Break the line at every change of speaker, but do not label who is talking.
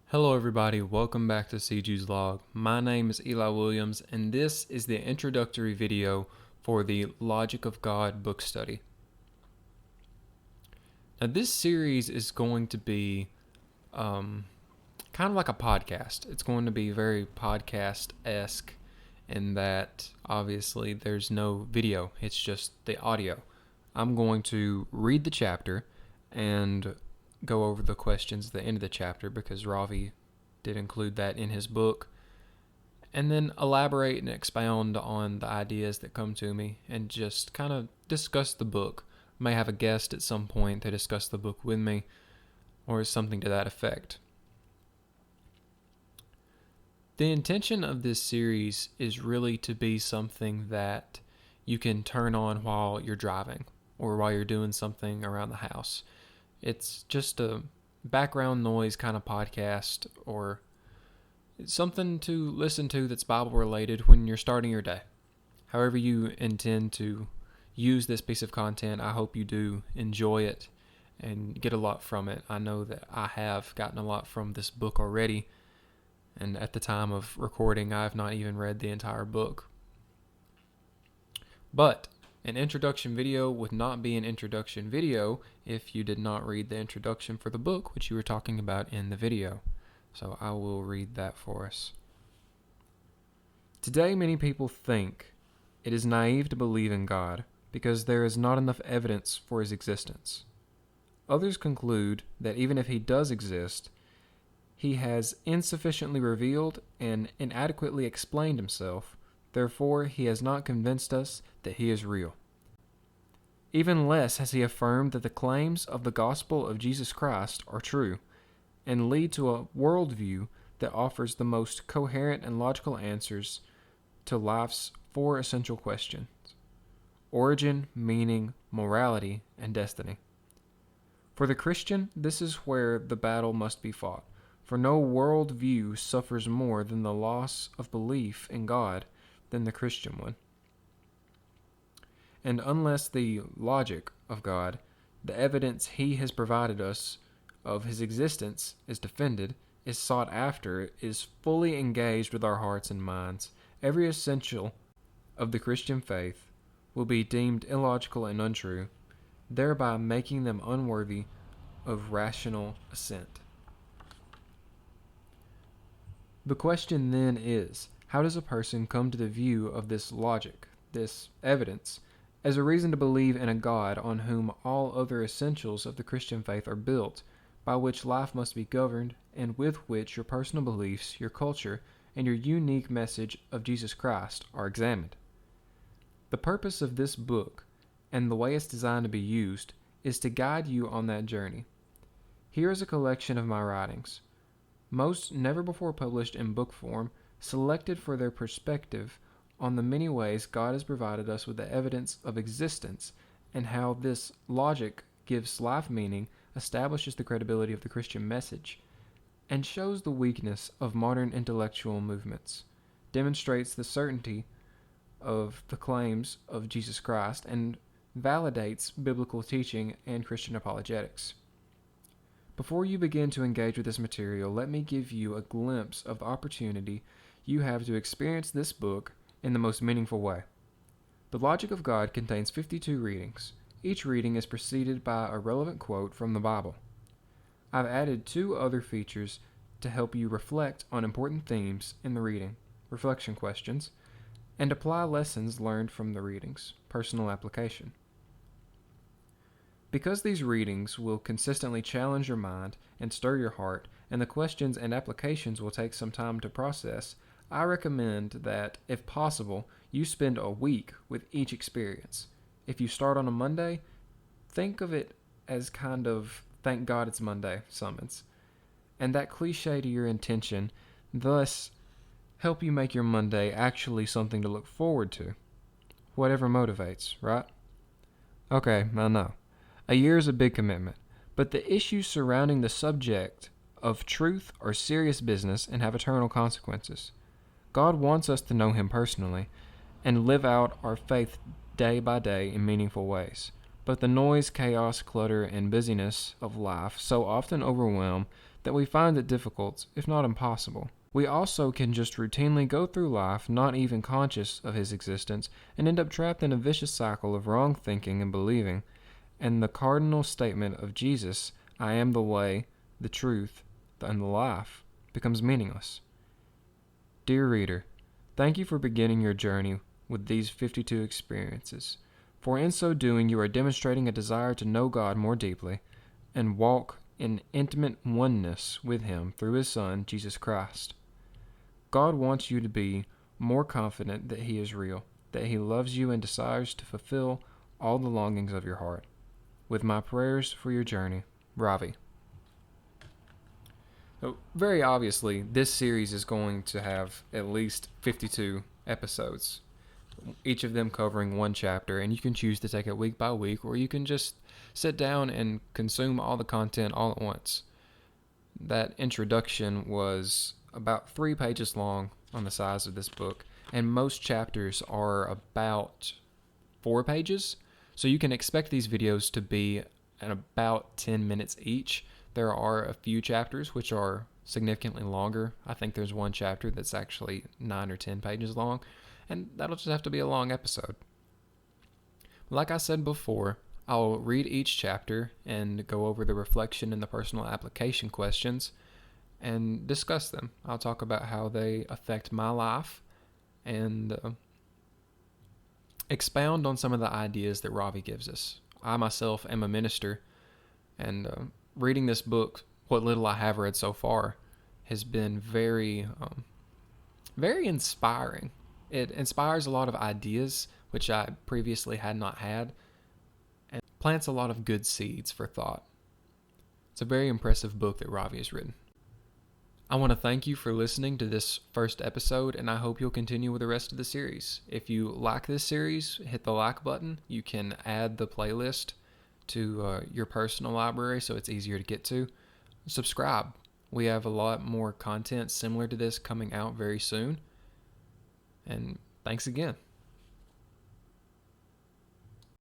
Hello everybody, welcome back to CJew'sLog. My name is Eli Williams and this is the introductory video for the Logic of God book study. Now this series is going to be kind of like a podcast. It's going to be very podcast-esque in that obviously there's no video, it's just the audio. I'm going to read the chapter and go over the questions at the end of the chapter because Ravi did include that in his book, and then elaborate and expound on the ideas that come to me and just kind of discuss the book. May have a guest at some point to discuss the book with me or something to that effect. The intention of this series is really to be something that you can turn on while you're driving or while you're doing something around the house. It's just a background noise kind of podcast or something to listen to that's Bible related when you're starting your day. However you intend to use this piece of content, I hope you do enjoy it and get a lot from it. I know that I have gotten a lot from this book already, and at the time of recording, I have not even read the entire book. But an introduction video would not be an introduction video if you did not read the introduction for the book, which you were talking about in the video. So I will read that for us. Today, many people think it is naive to believe in God because there is not enough evidence for his existence. Others conclude that even if he does exist, he has insufficiently revealed and inadequately explained himself. Therefore, he has not convinced us that he is real. Even less has he affirmed that the claims of the gospel of Jesus Christ are true and lead to a worldview that offers the most coherent and logical answers to life's four essential questions: origin, meaning, morality, and destiny. For the Christian, this is where the battle must be fought, for no worldview suffers more than the loss of belief in God than the Christian one. And unless the logic of God, the evidence he has provided us of his existence, is defended, is sought after, is fully engaged with our hearts and minds, every essential of the Christian faith will be deemed illogical and untrue, thereby making them unworthy of rational assent. The question then is, how does a person come to the view of this logic, this evidence, as a reason to believe in a God on whom all other essentials of the Christian faith are built, by which life must be governed, and with which your personal beliefs, your culture, and your unique message of Jesus Christ are examined? The purpose of this book, and the way it's designed to be used, is to guide you on that journey. Here is a collection of my writings, most never before published in book form, selected for their perspective on the many ways God has provided us with the evidence of existence and how this logic gives life meaning, establishes the credibility of the Christian message, and shows the weakness of modern intellectual movements, demonstrates the certainty of the claims of Jesus Christ, and validates biblical teaching and Christian apologetics. Before you begin to engage with this material, let me give you a glimpse of the opportunity you have to experience this book in the most meaningful way. The Logic of God contains 52 readings. Each reading is preceded by a relevant quote from the Bible. I've added 2 other features to help you reflect on important themes in the reading, reflection questions, and apply lessons learned from the readings, personal application. Because these readings will consistently challenge your mind and stir your heart, and the questions and applications will take some time to process, I recommend that, if possible, you spend a week with each experience. If you start on a Monday, think of it as kind of thank God it's Monday summons, and that cliche to your intention, thus help you make your Monday actually something to look forward to. Whatever motivates, right? Okay, I know. A year is a big commitment, but the issues surrounding the subject of truth are serious business and have eternal consequences. God wants us to know him personally and live out our faith day by day in meaningful ways. But the noise, chaos, clutter, and busyness of life so often overwhelm that we find it difficult, if not impossible. We also can just routinely go through life not even conscious of his existence and end up trapped in a vicious cycle of wrong thinking and believing. And the cardinal statement of Jesus, I am the way, the truth, and the life, becomes meaningless. Dear reader, thank you for beginning your journey with these 52 experiences, for in so doing you are demonstrating a desire to know God more deeply and walk in intimate oneness with Him through His Son, Jesus Christ. God wants you to be more confident that He is real, that He loves you and desires to fulfill all the longings of your heart. With my prayers for your journey, Ravi. So very obviously, this series is going to have at least 52 episodes, each of them covering one chapter, and you can choose to take it week by week, or you can just sit down and consume all the content all at once. That introduction was about 3 pages long on the size of this book, and most chapters are about 4 pages, so you can expect these videos to be at about 10 minutes each. There are a few chapters which are significantly longer. I think there's one chapter that's actually 9 or 10 pages long, and that'll just have to be a long episode. Like I said before, I'll read each chapter and go over the reflection and the personal application questions and discuss them. I'll talk about how they affect my life and expound on some of the ideas that Ravi gives us. I myself am a minister, and reading this book, what little I have read so far, has been very inspiring. It inspires a lot of ideas which I previously had not had, and plants a lot of good seeds for thought. It's a very impressive book that Ravi has written. I want to thank you for listening to this first episode, and I hope you'll continue with the rest of the series. If you like this series, hit the like button. You can add the playlist to your personal library so it's easier to get to. Subscribe. We have a lot more content similar to this coming out very soon. And thanks again.